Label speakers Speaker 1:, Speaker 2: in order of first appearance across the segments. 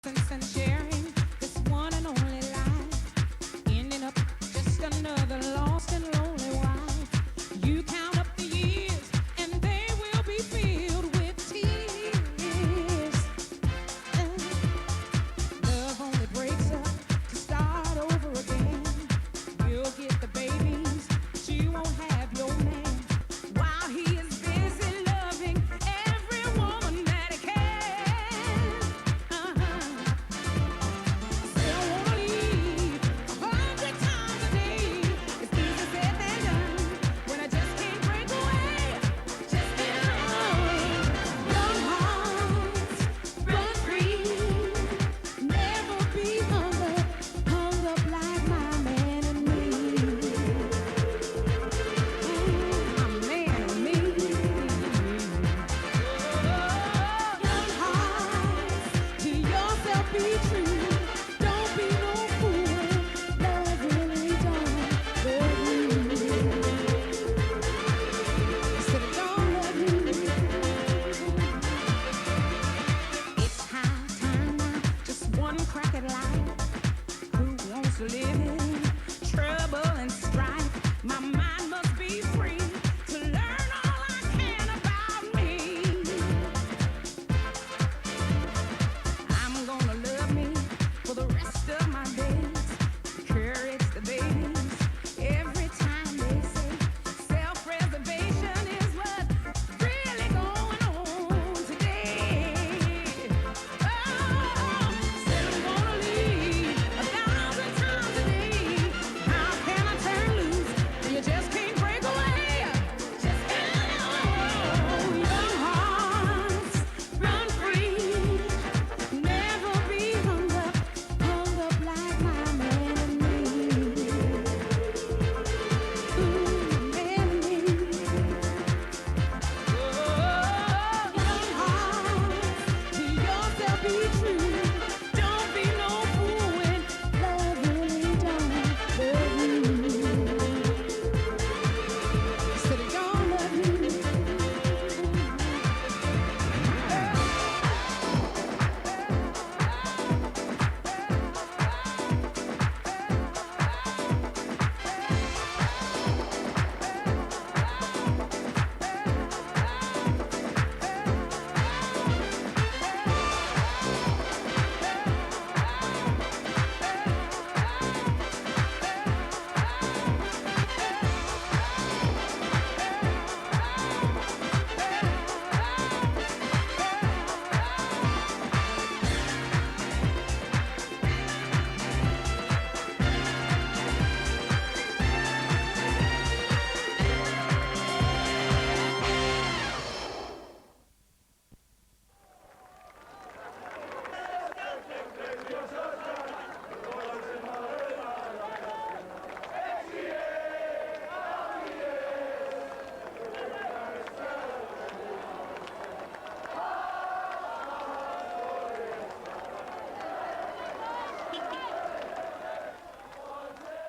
Speaker 1: And sharing this one and only life, ending up just another lost and lonely wife. You count up the years and they will be filled with tears. Love only breaks up to start over again. You'll get the babies, but you won't have your man. While he is busy loving every woman that he can.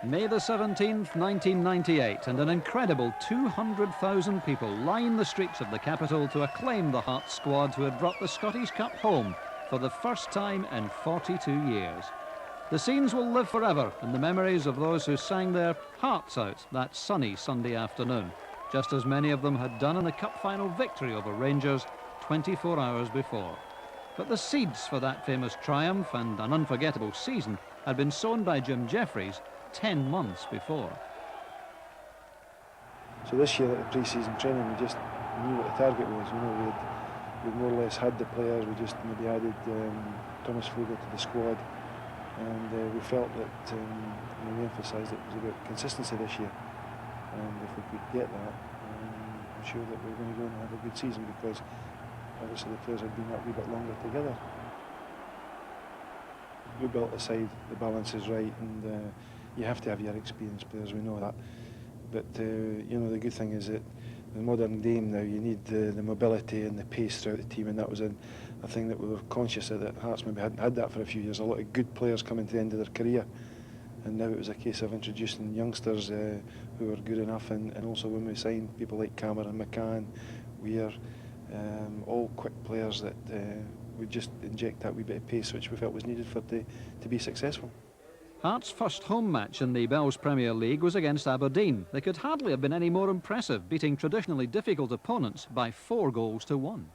Speaker 2: May the 17th, 1998, and an incredible 200,000 people line the streets of the capital to acclaim the Hearts squad who had brought the Scottish Cup home for the first time in 42 years. The scenes will live forever in the memories of those who sang their hearts out that sunny Sunday afternoon, just as many of them had done in the Cup final victory over Rangers 24 hours before. But the seeds for that famous triumph and an unforgettable season had been sown by Jim Jeffries 10 months before.
Speaker 3: So this year at the pre-season training we just knew what the target was. You know, we more or less had the players. We just maybe added Thomas Fogel to the squad, and we felt that we emphasised it was about consistency this year, and if we could get that, I'm sure that we're going to go and have a good season, because obviously the players had been that wee bit longer together. We built a side, the balance is right, and you have to have your experienced players, we know that. But you know, the good thing is that the modern game now, you need the mobility and the pace throughout the team, and that was a thing that we were conscious of, that Hearts maybe hadn't had that for a few years. A lot of good players coming to the end of their career, and now it was a case of introducing youngsters who were good enough, and also when we signed people like Cameron, McCann, Weir, all quick players that we just inject that wee bit of pace which we felt was needed for it to be successful.
Speaker 2: Hearts' first home match in the Bells Premier League was against Aberdeen. They could hardly have been any more impressive, beating traditionally difficult opponents by 4-1.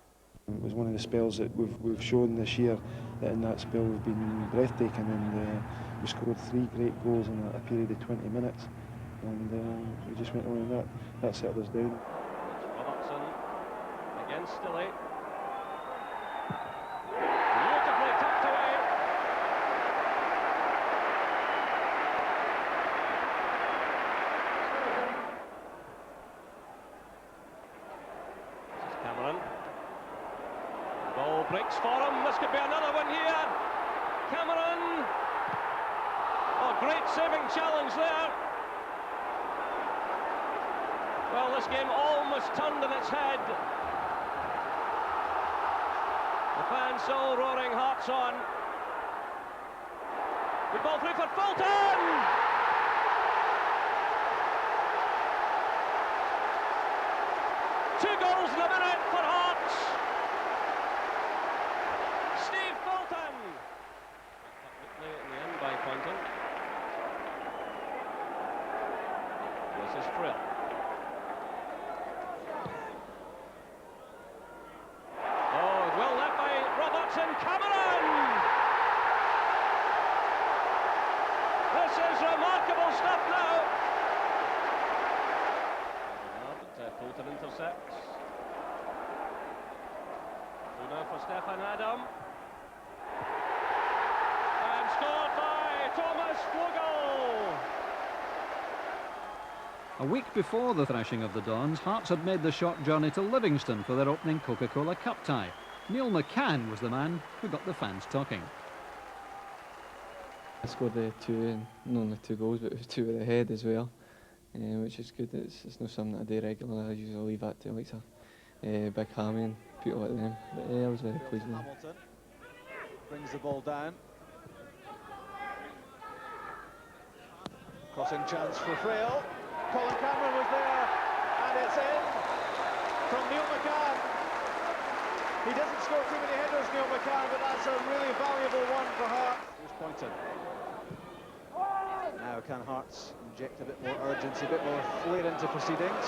Speaker 3: It was one of the spells that we've shown this year that in that spell we've been breathtaking, and we scored 3 great goals in a period of 20 minutes, and we just went on, and that settled us down.
Speaker 4: Robertson against Stilley. Beautifully tucked away. This is Cameron. Ball breaks for him. This could be another one here. Cameron. Oh, great saving challenge there. Well, this game almost turned on its head. The fans all roaring, Hearts on. Good ball through for Fulton! Two goals in a minute for Hearts. Steve Fulton. Quickly in the end by Poynton. This is Frill. Cameron! This is remarkable stuff now. Fulton intercepts. Through now for Stephane Adam. And scored by Thomas Flugel.
Speaker 2: A week before the thrashing of the Dons, Hearts had made the short journey to Livingston for their opening Coca-Cola Cup tie. Neil McCann was the man who got the fans talking.
Speaker 5: I scored the 2, and not only 2 goals, but it was 2 with the head as well, which is good. It's not something that I do regularly. I usually leave that to like Big Hammy and people like them. But yeah, I was very pleased with them.
Speaker 6: Hamilton brings the ball down. Crossing chance for Frail. Colin Cameron was there, and it's in from Neil McCann. He doesn't score too many headers, Neil McCann, but that's a really valuable one for Hearts. Here's Poynton. Now can Hearts inject a bit more urgency, a bit more flair into proceedings.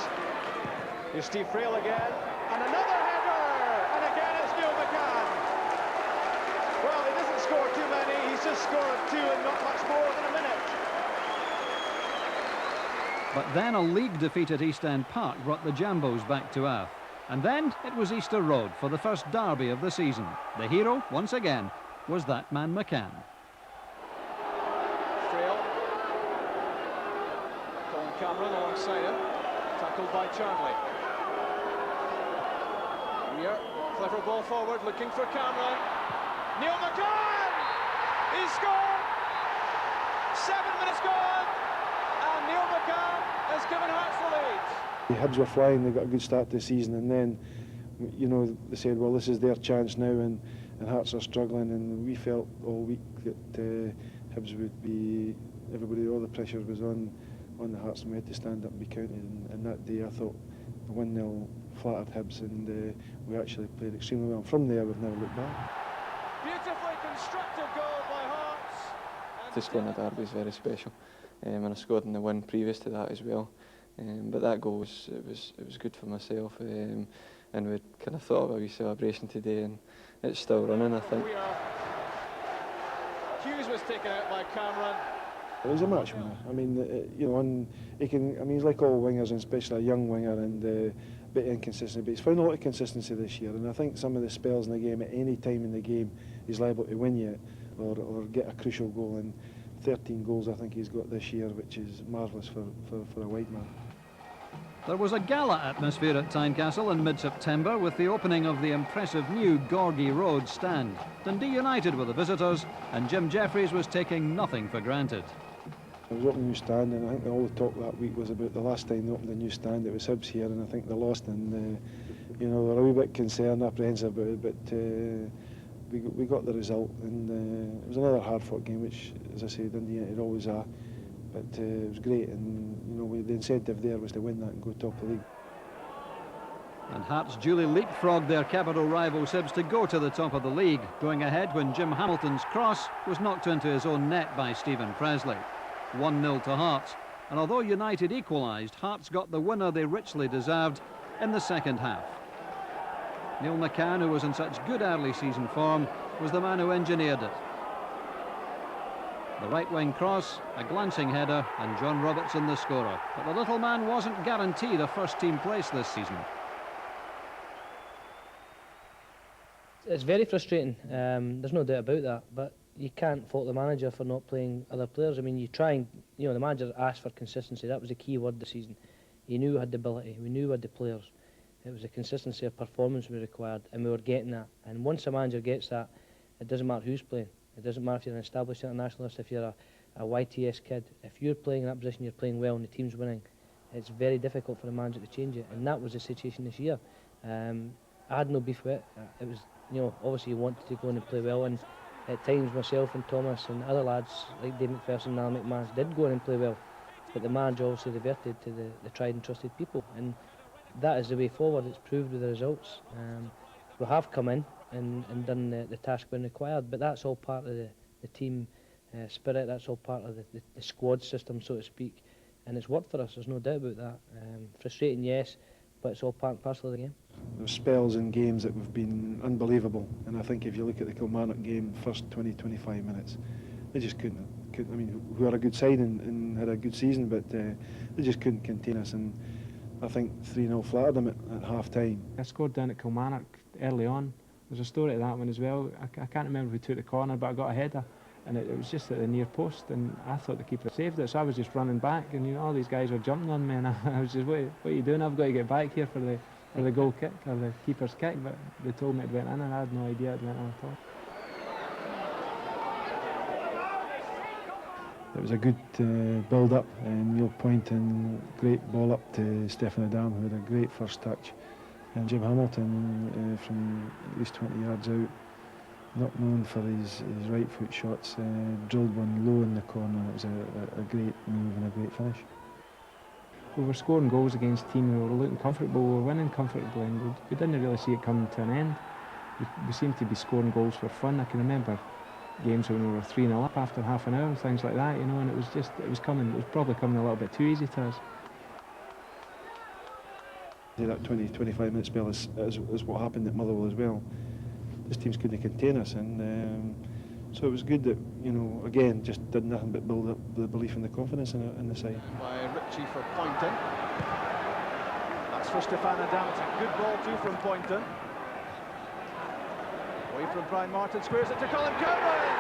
Speaker 6: Here's Steve Frail again, and another header! And again it's Neil McCann. Well, he doesn't score too many, he's just scored 2 in not much more than a minute.
Speaker 2: But then a league defeat at East End Park brought the Jambos back to earth. And then it was Easter Road for the first derby of the season. The hero, once again, was that man McCann.
Speaker 6: Frail. Colin Cameron alongside him. Tackled by Charnley. Weir, clever ball forward, looking for Cameron. Neil McCann! He scored! 7 minutes gone! And Neil McCann has given Hearts the lead.
Speaker 3: The Hibs were flying, they got a good start to the season, and then, you know, they said, well, this is their chance now, and Hearts are struggling, and we felt all week that Hibs would be, all the pressure was on the Hearts, and we had to stand up and be counted, and that day I thought the 1-0 flattered Hibs, and we actually played extremely well. From there, we've never looked back.
Speaker 6: Beautifully constructed goal by Hearts.
Speaker 5: To score in a derby is very special, and I scored in the win previous to that as well. But that goal was good for myself, and we kind of thought of a wee celebration today, and it's still running, I think.
Speaker 6: Hughes was taken out by Cameron.
Speaker 3: It was a match winner. I mean, you know, he's like all wingers, and especially a young winger, and a bit inconsistent. But he's found a lot of consistency this year, and I think some of the spells in the game, at any time in the game, he's liable to win you or get a crucial goal. And 13 goals I think he's got this year, which is marvellous for a white man.
Speaker 2: There was a gala atmosphere at Tynecastle in mid-September with the opening of the impressive new Gorgie Road stand. Dundee United were the visitors, and Jim Jeffries was taking nothing for granted.
Speaker 3: It was opening a new stand, and I think all the talk that week was about the last time they opened a new stand. It was Hibs here, and I think they lost, and you know, they're a wee bit concerned, apprehensive about it, but we got the result, and it was another hard-fought game, which, as I say, Dundee United always are. But it was great, and you know, the incentive there was to win that and go top of the league.
Speaker 2: And Hearts duly leapfrogged their capital rival Sibs to go to the top of the league, going ahead when Jim Hamilton's cross was knocked into his own net by Stephen Presley. 1-0 to Hearts, and although United equalised, Hearts got the winner they richly deserved in the second half. Neil McCann, who was in such good early season form, was the man who engineered it. The right-wing cross, a glancing header, and John Robertson the scorer. But the little man wasn't guaranteed a first-team place this season.
Speaker 7: It's very frustrating, there's no doubt about that, but you can't fault the manager for not playing other players. I mean, you try and, you know, the manager asked for consistency. That was the key word this season. He knew we had the ability, we knew we had the players. It was a consistency of performance we required, and we were getting that. And once a manager gets that, it doesn't matter who's playing. It doesn't matter if you're an established internationalist, if you're a YTS kid. If you're playing in that position, you're playing well and the team's winning, it's very difficult for the manager to change it. And that was the situation this year. I had no beef with it. It was, you know, obviously you wanted to go in and play well, and at times myself and Thomas and other lads like Dave McPherson and Alan McMahon did go in and play well, but the manager obviously reverted to the tried and trusted people, and that is the way forward. It's proved with the results. We have come in and done the task when required, but that's all part of the team spirit, that's all part of the squad system, so to speak, and it's worked for us, there's no doubt about that. Frustrating, yes, but it's all part and parcel of the game.
Speaker 3: There's spells in games that have been unbelievable, and I think if you look at the Kilmarnock game, first 20-25 minutes, they just couldn't. I mean, we were a good side and had a good season, but they just couldn't contain us, and I think 3-0 flattered them at half-time.
Speaker 8: I scored down at Kilmarnock early on. There's a story to that one as well. I can't remember if we took the corner, but I got a header, and it was just at the near post, and I thought the keeper saved it, so I was just running back, and you know, all these guys were jumping on me, and I was just, what are you doing? I've got to get back here for the goal kick, or the keeper's kick, but they told me it went in, and I had no idea it went in at all.
Speaker 3: It was a good build-up, and Neil Poynton, great ball up to Stephane who had a great first touch, and Jim Hamilton from at least 20 yards out, not known for his right foot shots, drilled one low in the corner. It was a great move and a great finish.
Speaker 8: We were scoring goals against teams who were looking comfortable, we were winning comfortably, and we didn't really see it coming to an end. We seemed to be scoring goals for fun. I can remember games when we were 3-0 up after half an hour, things like that, you know, and it was probably coming a little bit too easy to us.
Speaker 3: That 20-25 minute spell is what happened at Motherwell as well. This teams couldn't contain us, and so it was good that, you know, again, just did nothing but build up the belief and the confidence in the side.
Speaker 6: By Ritchie for Poynton. That's for Stephane. It's a good ball too from Poynton. Away from Brian Martin, squares it to Colin Cameron.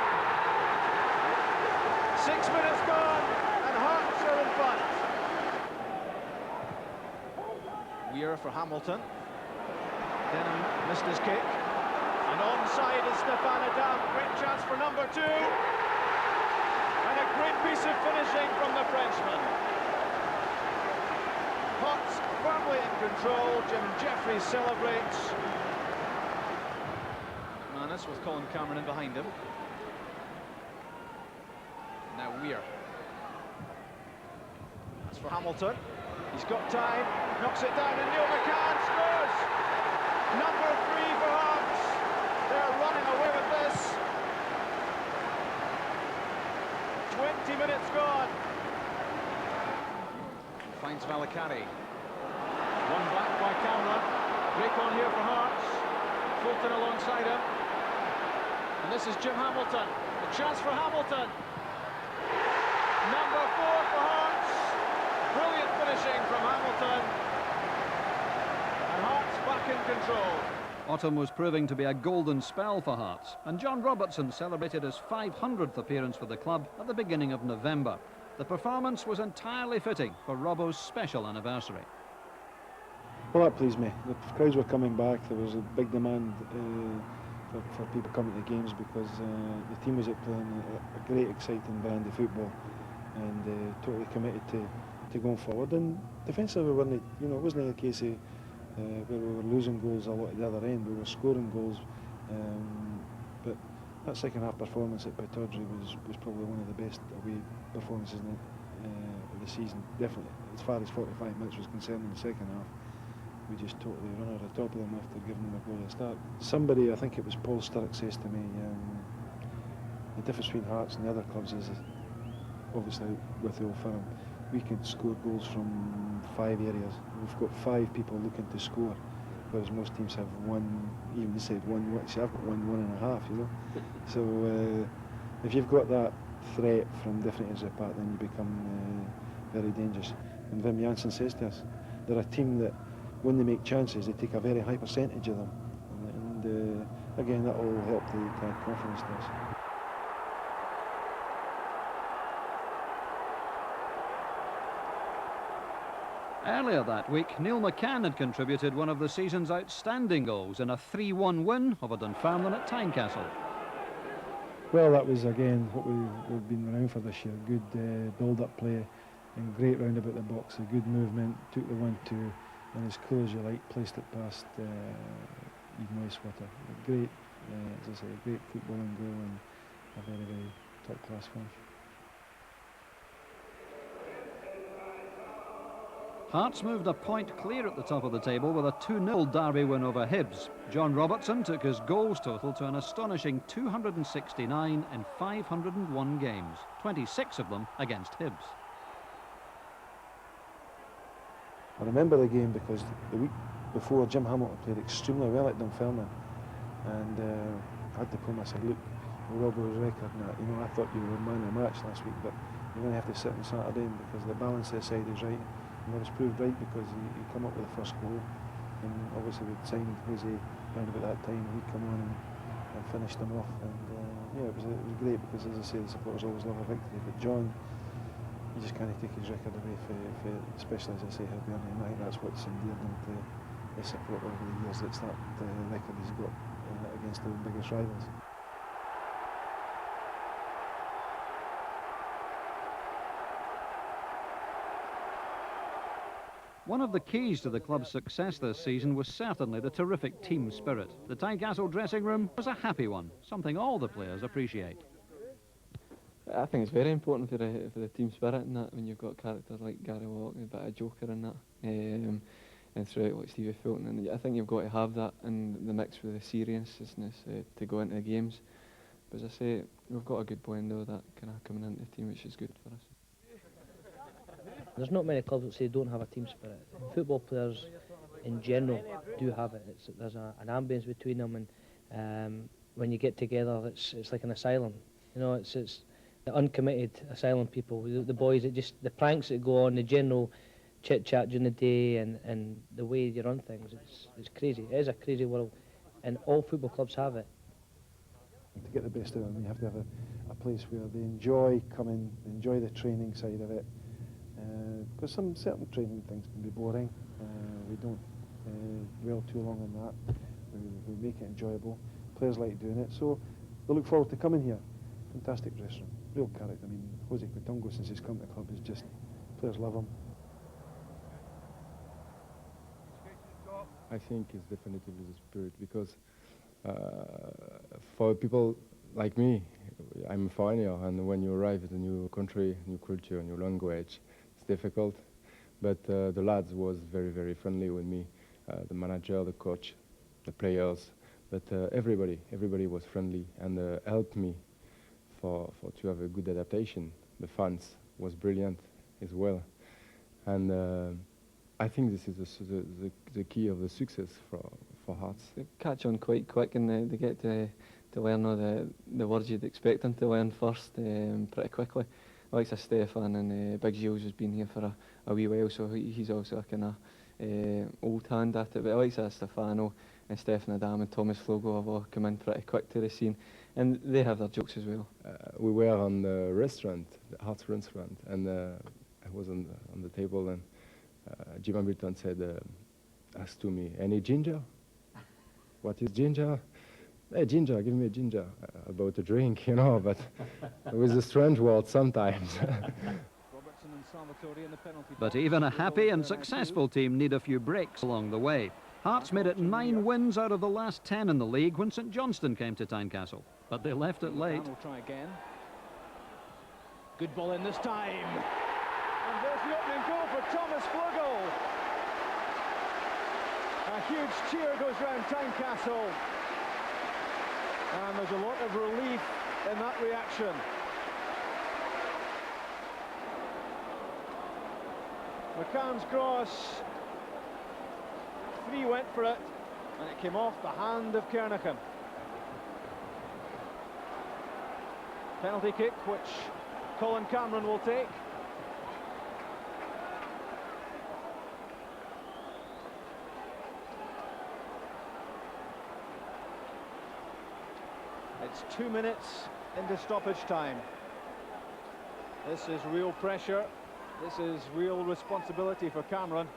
Speaker 6: 6 minutes gone, and Hearts are in front. Weir for Hamilton. Denham missed his kick. And onside is Stephane. Great chance for number 2. And a great piece of finishing from the Frenchman. Hearts firmly in control. Jim Jeffries celebrates. With Colin Cameron in behind him. Now Weir. That's for Hamilton. He's got time, knocks it down, and Neil McCann scores! Number 3 for Hearts. They're running away with this. 20 minutes gone. Finds Malakari. One back by Cameron. Break on here for Hearts. Fulton alongside him. And this is Jim Hamilton, a chance for Hamilton. Number 4 for Hearts. Brilliant finishing from Hamilton. And Hearts back in control.
Speaker 2: Autumn was proving to be a golden spell for Hearts, and John Robertson celebrated his 500th appearance for the club at the beginning of November. The performance was entirely fitting for Robbo's special anniversary.
Speaker 3: Well, that pleased me. The crowds were coming back. There was a big demand for people coming to the games, because the team was out playing a great, exciting brand of football, and totally committed to going forward. And defensively, we weren't, you know, it wasn't a case of where we were losing goals a lot at the other end. We were scoring goals, but that second half performance at Pittodrie was probably one of the best away performances of the season, definitely, as far as 45 minutes was concerned in the second half. we just totally run over the top of them after giving them a goal at the start. Somebody, I think it was Paul Sturrock, says to me, the difference between Hearts and the other clubs is obviously with the Old Firm, we can score goals from 5 areas. We've got 5 people looking to score, whereas most teams have one, even they said one, see, I've got one and a half, you know. So if you've got that threat from different areas of the park, then you become very dangerous. And Wim Jansen says to us, they're a team that when they make chances, they take a very high percentage of them. And again, that will help the confidence to us.
Speaker 2: Earlier that week, Neil McCann had contributed one of the season's outstanding goals in a 3-1 win over Dunfermline at Tynecastle.
Speaker 3: Well, that was again what we've been around for this year. Good build-up play and great round about the box. A good movement, took the 1-2, and as cool as you like, placed it past even Wastewater. Great, as I say, great footballing goal and a very, very top-class finish.
Speaker 2: Hearts moved a point clear at the top of the table with a 2-0 derby win over Hibs. John Robertson took his goals total to an astonishing 269 in 501 games, 26 of them against Hibs.
Speaker 3: I remember the game because the week before Jim Hamilton played extremely well at Dunfermline, and I had to pull myself, look, Wilbur's record and that, you know, I thought you were man of the match last week, but you're going to have to sit on Saturday because the balance of the side is right. And I was proved right because he come up with the first goal, and obviously we'd signed Jose around about that time. He'd come on and finished them off, and yeah, it was great because, as I say, the supporters always love a victory. But John, you just can't take his record away for especially, as I say, Hibernian. And I think that's what's endeared him to the support over the years. It's that record he's got against the biggest rivals.
Speaker 2: One of the keys to the club's success this season was certainly the terrific team spirit. The Tynecastle dressing room was a happy one, something all the players appreciate.
Speaker 5: I think it's very important for the team spirit and that, when you've got characters like Gary Walker, a bit of Joker in that, and throughout like Stevie Fulton, and I think you've got to have that in the mix with the seriousness to go into the games. But as I say, we've got a good blend of that kind of coming into the team, which is good for us.
Speaker 7: There's not many clubs that say don't have a team spirit. Football players in general do have it. There's an ambience between them, and when you get together, it's like an asylum. You know, it's the uncommitted asylum people, the boys that just, the pranks that go on, the general chit chat during the day, and the way you run things. It's crazy. It is a crazy world, and all football clubs have it.
Speaker 3: To get the best out of them, you have to have a place where they enjoy coming, they enjoy the training side of it. Because some certain training things can be boring. We don't dwell too long on that. We make it enjoyable. Players like doing it, so they look forward to coming here. Fantastic dressing room, real character. I mean, Jose Quitongo, since he's come to the club, is just, players love him.
Speaker 9: I think it's definitely the spirit, because for people like me, I'm a foreigner, and when you arrive at a new country, new culture, new language, it's difficult. But the lads was very, very friendly with me, the manager, the coach, the players, but everybody was friendly and helped me to have a good adaptation. The fans was brilliant as well, and I think this is the key of the success for Hearts.
Speaker 5: They catch on quite quick, and they get to learn all the words you'd expect them to learn first pretty quickly. Like Stephane and Big Gilles has been here for a wee while, so he's also a kind of old hand at it. But like Stefano and Stefan Adam and Thomas Flogo have all come in pretty quick to the scene, and they have their jokes as well.
Speaker 9: We were on the restaurant, the Hearts restaurant, and I was on the table, and Jim Hamilton said, asked to me, "Any ginger? What is ginger? Hey, ginger, give me a ginger." About a drink, you know, but it was a strange word sometimes.
Speaker 2: But even a happy and successful team need a few breaks along the way. Hearts made it 9 wins out of the last 10 in the league when St Johnstone came to Tynecastle, but they left it late.
Speaker 6: We'll try again. Good ball in this time. And there's the opening goal for Thomas Flogo. A huge cheer goes round Tynecastle, and there's a lot of relief in that reaction. McCann's cross, 3 went for it, and it came off the hand of Kernichan. Penalty kick, which Colin Cameron will take. It's 2 minutes into stoppage time. This is real pressure. This is real responsibility for Cameron.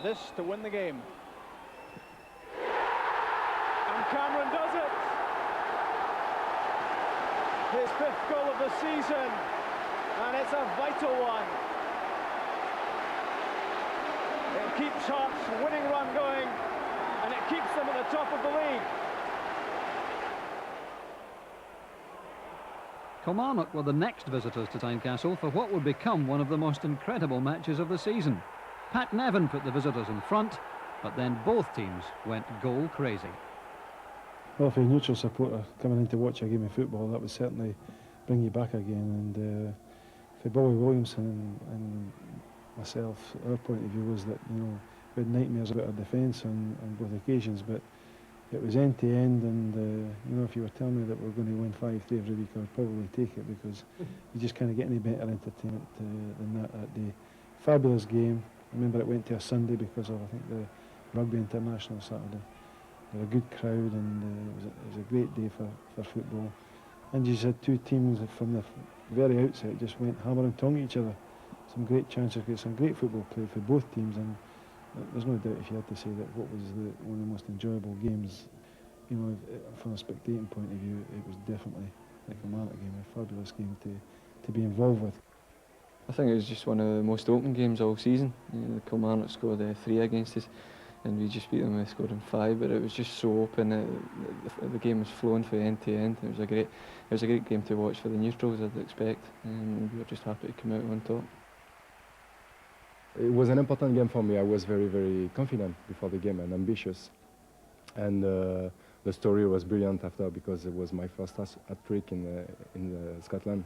Speaker 6: This to win the game. And Cameron does it! His 5th goal of the season, and it's a vital one. It keeps Hearts' winning run going, and it keeps them at the top of the league.
Speaker 2: Kilmarnock were the next visitors to Tynecastle for what would become one of the most incredible matches of the season. Pat Nevin put the visitors in front, but then both teams went goal crazy.
Speaker 3: Well, if you're a neutral supporter coming in to watch a game of football, that would certainly bring you back again. And for Bobby Williamson and myself, our point of view was that, you know, we had nightmares about our defence on both occasions, but it was end to end, and you know, if you were telling me that we're going to win 5-3 every week, I would probably take it, because you just can't get any better entertainment than that day. Fabulous game. I remember it went to a Sunday because of, I think, the Rugby International Saturday. There was a good crowd, and it was a great day for football. And you just had two teams that from the very outset just went hammer and tongue at each other. Some great chances, some great football play for both teams, and there's no doubt, if you had to say that what was one of the most enjoyable games, you know, from a spectating point of view, it was definitely the Kilmarnock game, a fabulous game to be involved with.
Speaker 5: I think it was just one of the most open games all season. You know, Kilmarnock scored 3 against us, and we just beat them by scoring 5. But it was just so open. The game was flowing from end to end. It was a great game to watch for the neutrals, I'd expect, and we were just happy to come out on top.
Speaker 9: It was an important game for me. I was very, very confident before the game and ambitious. And the story was brilliant after, because it was my first hat-trick in Scotland.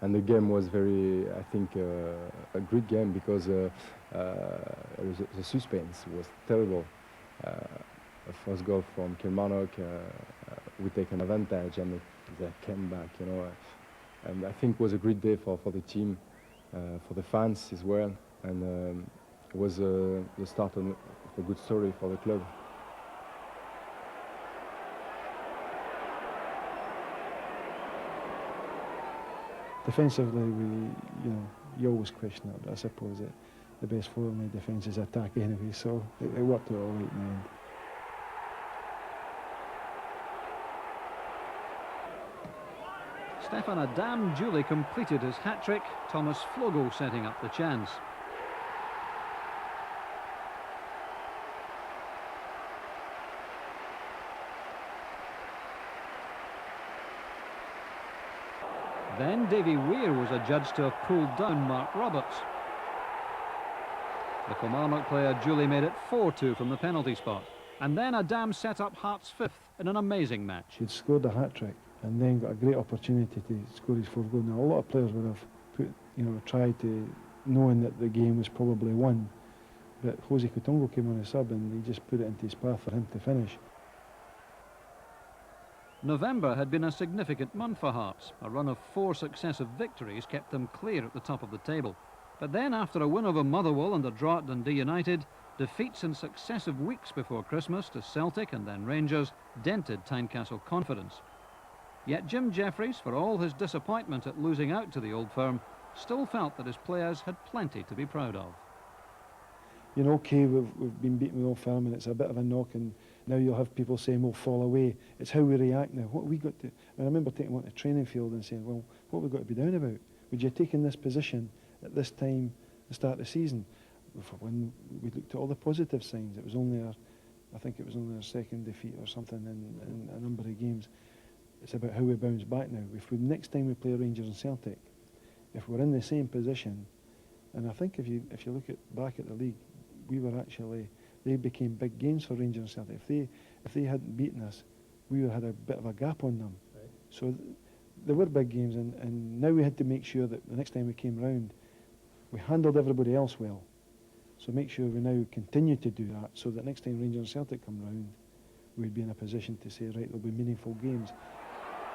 Speaker 9: And the game was very, I think, a great game, because the suspense was terrible. The first goal from Kilmarnock, we take an advantage, and they came back, you know. And I think it was a great day for the team, for the fans as well. And it was the start of a good story for the club.
Speaker 3: Defensively, you always question that, but I suppose that the best form of defence is attack anyway, so it worked out all right in the end.
Speaker 2: Stephane Adam duly completed his hat-trick, Thomas Flogo setting up the chance. Then Davy Weir was adjudged to have pulled down Mark Roberts. The Kilmarnock player duly made it 4-2 from the penalty spot. And then Adam set up Hearts' 5th in an amazing match.
Speaker 3: He'd scored a hat-trick and then got a great opportunity to score his 4th goal. Now, a lot of players would have tried to, knowing that the game was probably won. But Jose Coutinho came on a sub, and he just put it into his path for him to finish.
Speaker 2: November had been a significant month for Hearts. A run of 4 successive victories kept them clear at the top of the table. But then, after a win over Motherwell and a draw at Dundee United, defeats in successive weeks before Christmas to Celtic and then Rangers dented Tynecastle confidence. Yet Jim Jeffries, for all his disappointment at losing out to the Old Firm, still felt that his players had plenty to be proud of.
Speaker 3: You know, okay, we've been beaten with Old Firm, and it's a bit of a knock, and now you'll have people saying we'll fall away. It's how we react now. What we got to, I remember taking one to the training field and saying, well, what have we got to be down about? Would you have taken this position at this time, the start of the season? When we looked at all the positive signs, it was only I think it was only our 2nd defeat or something in a number of games. It's about how we bounce back now. If next time we play Rangers and Celtic, if we're in the same position, and I think if you look back at the league, we were actually they became big games for Rangers and Celtic. If they hadn't beaten us, we would have had a bit of a gap on them. Right. So they were big games, and now we had to make sure that the next time we came round, we handled everybody else well. So make sure we now continue to do that, so that next time Rangers and Celtic come round, we'd be in a position to say, right, there'll be meaningful games.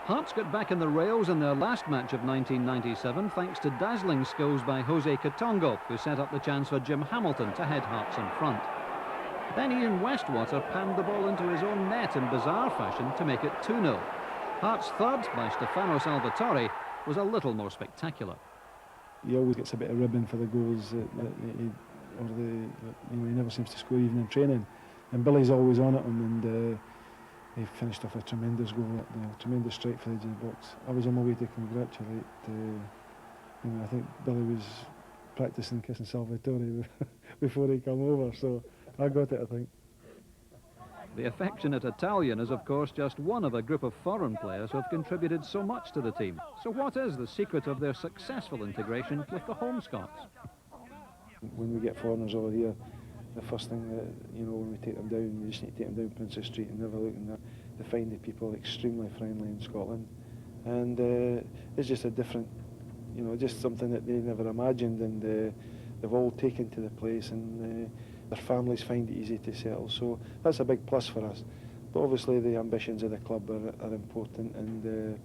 Speaker 2: Hearts got back in the rails in their last match of 1997 thanks to dazzling skills by Jose Katongo, who set up the chance for Jim Hamilton to head Hearts in front. Then Ian Westwater panned the ball into his own net in bizarre fashion to make it 2-0. Hearts' third, by Stefano Salvatore, was a little more spectacular.
Speaker 3: He always gets a bit of ribbon for the goals he never seems to score even in training. And Billy's always on at him, and he finished off a tremendous goal up there, tremendous strike for the edge of the box. I was on my way to congratulate. I think Billy was practising kissing Salvatore before he came over, so I got it, I think.
Speaker 2: The affectionate Italian is, of course, just one of a group of foreign players who have contributed so much to the team. So what is the secret of their successful integration with the home Scots?
Speaker 3: When we get foreigners over here, the first thing that, when we take them down, we just need to take them down Princess Street and never look in there. They find the people extremely friendly in Scotland. And it's just a different, just something that they never imagined, and they've all taken to the place, and their families find it easy to settle. So that's a big plus for us. But obviously the ambitions of the club are important, and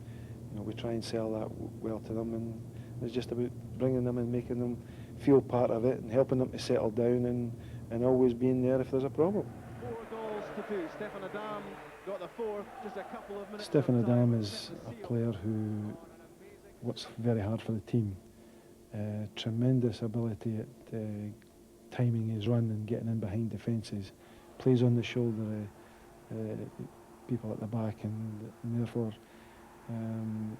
Speaker 3: we try and sell that well to them, and it's just about bringing them and making them feel part of it and helping them to settle down, and always being there if there's a problem.
Speaker 6: 4 goals to 2. Stephane Adam got the 4th, just a couple of minutes.
Speaker 3: Stephane Adam is a player who works very hard for the team. Tremendous ability at timing his run and getting in behind defences. Plays on the shoulder people at the back, and therefore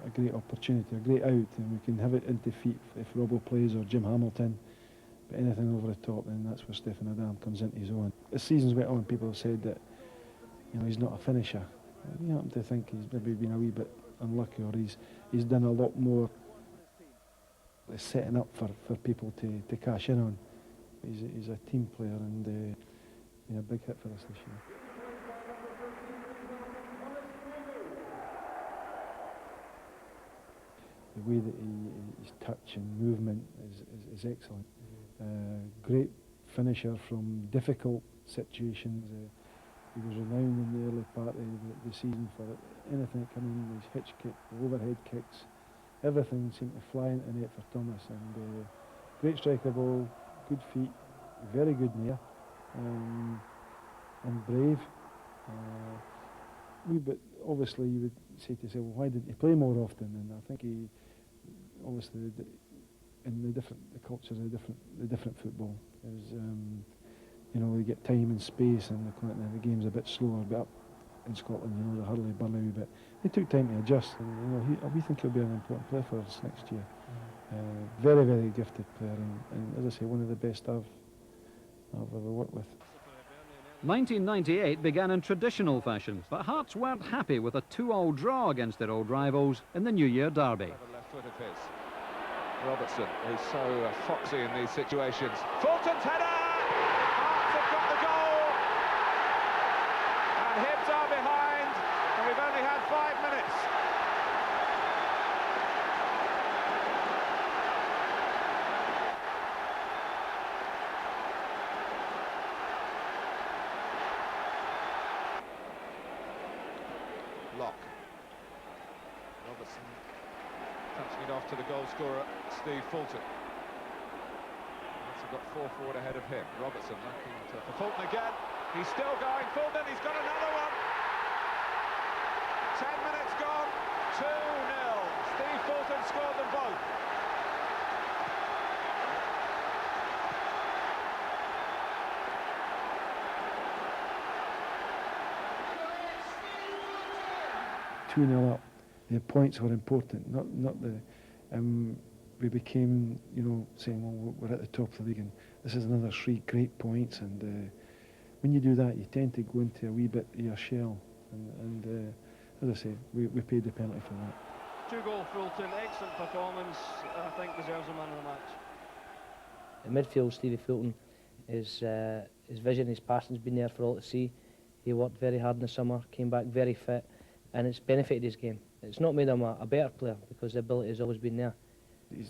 Speaker 3: a great opportunity, a great out, and we can have it into feet if Robbo plays or Jim Hamilton. But anything over the top, then that's where Stephane Adam comes into his own. As seasons went on, people have said that he's not a finisher. You happen to think he's maybe been a wee bit unlucky, or he's done a lot more setting up for people to cash in on. He's a team player, and been a big hit for us this year. The way that his touch and movement is excellent. Great finisher from difficult situations. He was renowned in the early part of the season for anything that came in, his hitch kick, the overhead kicks, everything seemed to fly into net for Thomas. And great striker ball, good feet, very good near, and brave. But obviously you would say to yourself, well, why didn't he play more often? And I think he obviously in the culture of the different football is we get time and space, and the game's a bit slower. But up in Scotland, the hurly burly, but he took time to adjust. And we think he'll be an important player for us next year. Very, very gifted player, and as I say, one of the best I've ever worked with.
Speaker 2: 1998 began in traditional fashion, but Hearts weren't happy with a 2-2 draw against their old rivals in the New Year derby.
Speaker 10: Left foot of his. Robertson is so foxy in these situations. Fulton's header! Hearts have got the goal! And Hibs are behind, and we've only had 5 minutes. Lock. Robertson touching it off to the goal scorer, Steve Fulton. Hearts have got 4 forward ahead of him. Robertson looking for Fulton again. He's still going. Fulton, he's got another one. 10 minutes gone. 2-0. Steve Fulton scored them both.
Speaker 3: Up. The points were important, not the. We became, saying, well, we're at the top of the league, and this is another 3 great points. And when you do that, you tend to go into a wee bit of your shell. And as I say, we paid the penalty for that.
Speaker 6: 2-goal Fulton, excellent performance. I think deserves a man of the match.
Speaker 7: In midfield, Stevie Fulton is his vision, his passion's been there for all to see. He worked very hard in the summer, came back very fit, and it's benefited his game. It's not made him a better player, because the ability has always been there.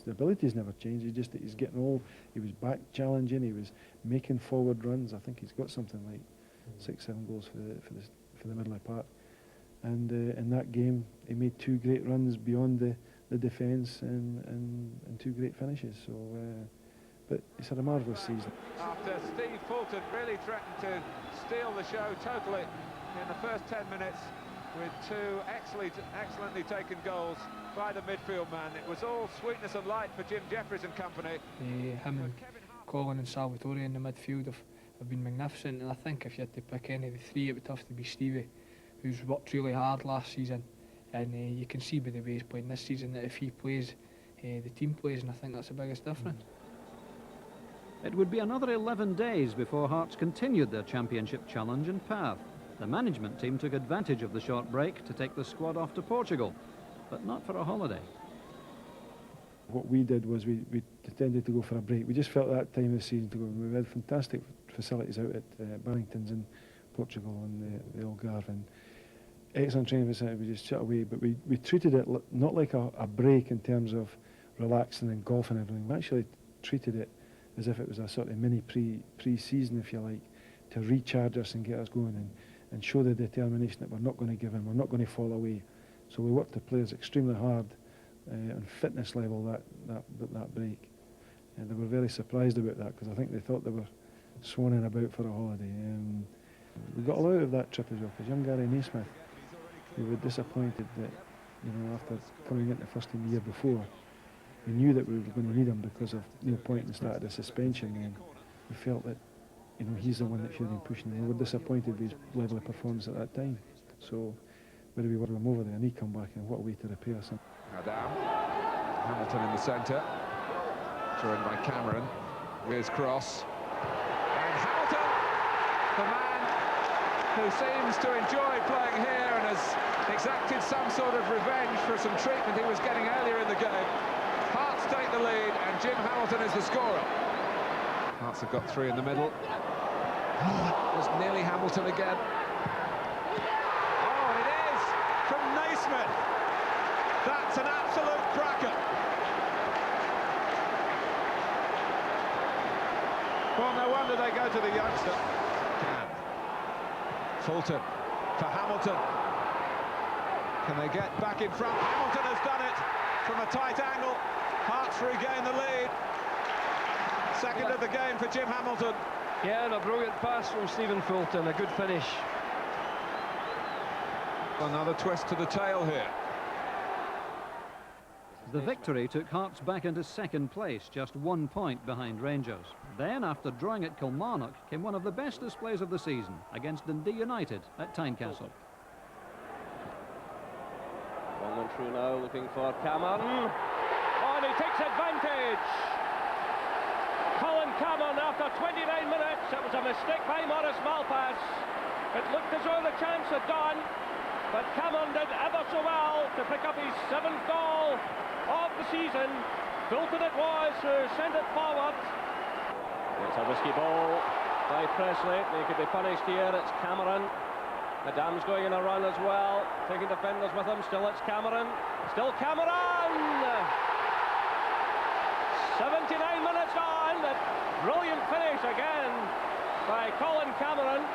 Speaker 3: The ability's never changed. He's getting old. He was back challenging. He was making forward runs. I think he's got something like 6-7 goals for the middle of the park. And in that game, he made 2 great runs beyond the defence and 2 great finishes. So, but he's had a marvellous season.
Speaker 10: After Steve Fulton really threatened to steal the show totally in the first 10 minutes with 2 excellently taken goals by the midfield man. It was all sweetness and light for Jim Jeffries and company.
Speaker 11: Him and Colin and Salvatore in the midfield have been magnificent, and I think if you had to pick any of the 3, it would have to be Stevie, who's worked really hard last season, and you can see by the way he's playing this season that if he plays, the team plays, and I think that's the biggest difference.
Speaker 2: It would be another 11 days before Hearts continued their championship challenge and path. The management team took advantage of the short break to take the squad off to Portugal, but not for a holiday.
Speaker 3: What we did was we intended to go for a break. We just felt that time of the season to go. We had fantastic facilities out at Barrington's in Portugal and the Algarve, and excellent training facility. We just shut away, but we treated it not like a break in terms of relaxing and golfing and everything. We actually treated it as if it was a sort of mini pre-season, if you like, to recharge us and get us going and show the determination that we're not going to give in, we're not going to fall away. So we worked the players extremely hard on fitness level that break, and they were very surprised about that, because I think they thought they were swanning about for a holiday. We got a lot out of that trip as well, because young Gary Naismith, we were disappointed that, you know, after coming into the first team the year before, we knew that we were going to need him because of Neil Point and started a suspension, and we felt that, you know, he's the one that should have been pushing. We were disappointed with his level of performance at that time. So whether we were him over there and he come back, and what a way to repair some.
Speaker 10: Now down, Hamilton in the centre, joined by Cameron. Weir's cross, and Hamilton, the man who seems to enjoy playing here and has exacted some sort of revenge for some treatment he was getting earlier in the game. Hearts take the lead, and Jim Hamilton is the scorer. Hearts have got 3 in the middle. That was nearly Hamilton again. Oh, and it is from Naismith. That's an absolute cracker. Well, no wonder they go to the youngster. Fulton for Hamilton. Can they get back in front? Hamilton has done it from a tight angle. Hearts regain the lead. Second of the game for Jim Hamilton.
Speaker 4: Yeah, and a brilliant pass from Stephen Fulton, a good finish.
Speaker 10: Another twist to the tail here.
Speaker 2: The victory took Hearts back into second place, just 1 point behind Rangers. Then, after drawing at Kilmarnock, came one of the best displays of the season against Dundee United at Tynecastle.
Speaker 4: One went through now, looking for Cameron. Oh, and he takes advantage. Colin Cameron, after 29 minutes, it was a mistake by Maurice Malpass. It looked as though the chance had gone, but Cameron did ever so well to pick up his 7th goal of the season. Fulton it was who sent it forward. It's a risky ball by Presley. They could be punished here. It's Cameron. Adam's going in a run as well, taking defenders with him. Still it's Cameron. Still Cameron! 79 minutes on. A brilliant finish again by Colin Cameron.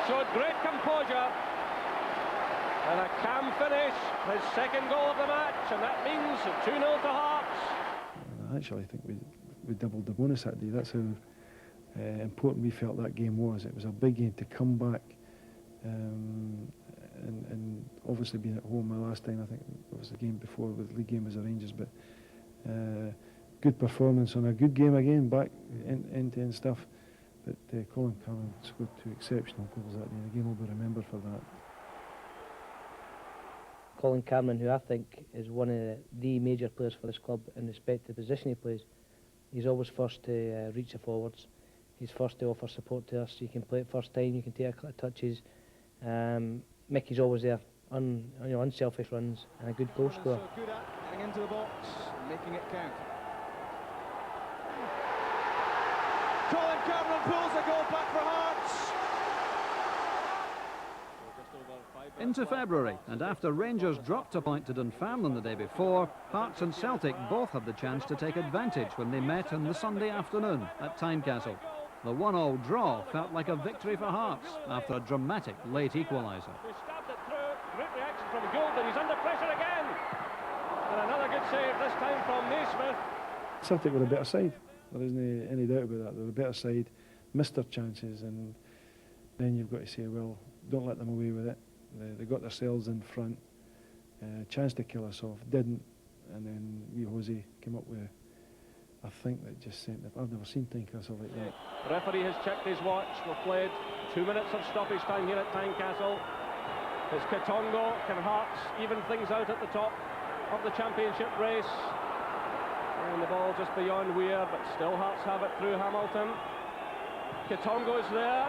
Speaker 4: Showed great composure. And a calm finish, his 2nd goal of the match, and that means 2-0 to Hearts.
Speaker 3: Actually, I think we doubled the bonus that day. That's how important we felt that game was. It was a big game to come back, and obviously being at home the last time, I think it was the game before, the league game was the Rangers, but good performance on a good game again, back end-to-end stuff. But Colin Cameron scored 2 exceptional goals that day. The game will be remembered for that.
Speaker 7: Colin Cameron, who I think is one of the major players for this club in respect to the position he plays, he's always first to reach the forwards. He's first to offer support to us. You can play it first time, you can take a couple of touches. Mickey's always there, unselfish runs, and a good goal scorer.
Speaker 6: So good at getting into the box, making it count. Colin Cameron pulls a goal back for Hearts.
Speaker 2: Into February, and after Rangers dropped a point to Dunfermline the day before, Hearts and Celtic both had the chance to take advantage when they met on the Sunday afternoon at Tynecastle. The 1-1 draw felt like a victory for Hearts after a dramatic late equaliser.
Speaker 4: He stabbed it through. Great reaction from Gould, and he's under pressure again. And another good save this time from Naismith.
Speaker 3: Celtic were a better side. There isn't any doubt about that. They're a better side, missed their chances, and then you've got to say, well, don't let them away with it. They got themselves in front, chance to kill us off, didn't, and then wee Jose came up with, I think that just sent them. I've never seen Tynecastle like that.
Speaker 4: The referee has checked his watch. We've played 2 minutes of stoppage time here at Tynecastle. It's Katongo. Can Hearts even things out at the top of the championship race? And the ball just beyond Weir, but still Hearts have it through Hamilton. Katongo is there.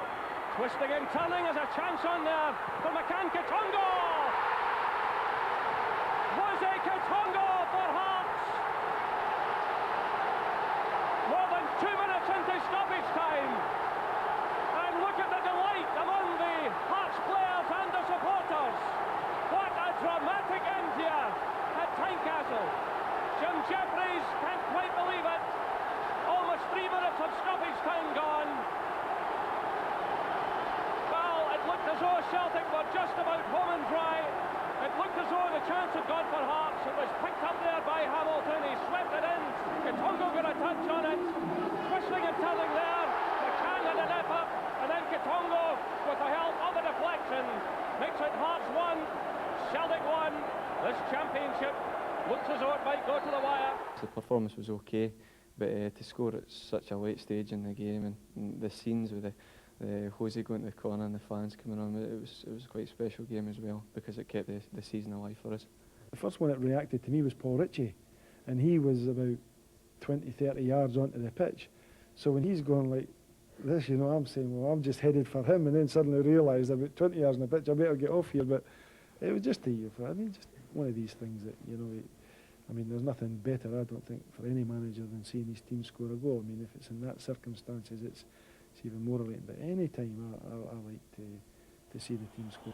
Speaker 4: Twisting and turning, there's a chance on there for McCann. Katongo! Jose Katongo for Hearts! More than 2 minutes into stoppage time. And look at the delight among the Hearts players and the supporters. What a dramatic end here at Tynecastle. Jim Jeffries can't quite believe it. Almost 3 minutes of stoppage time gone. Looked as though Celtic were just about home and dry. It looked as though the chance had gone for Hearts. It was picked up there by Hamilton. He swept it in. Katongo got a touch on it. Twisting and turning there. McCann had an effort. And then Katongo, with the help of a deflection, makes it Hearts 1, Celtic 1. This championship looks as though it might go to the wire.
Speaker 5: The performance was okay, but to score at such a late stage in the game, and the scenes with the Jose going to the corner and the fans coming on, it was quite a special game as well, because it kept the season alive for us.
Speaker 3: The first one that reacted to me was Paul Ritchie, and he was about 20-30 yards onto the pitch. So when he's going like this, you know, I'm saying, well, I'm just headed for him, and then suddenly realised about 20 yards on the pitch, I better get off here. But it was just just one of these things that, you know, I mean, there's nothing better, I don't think, for any manager than seeing his team score a goal. I mean, if it's in that circumstances, it's even more elating. But any time I like to see the team score.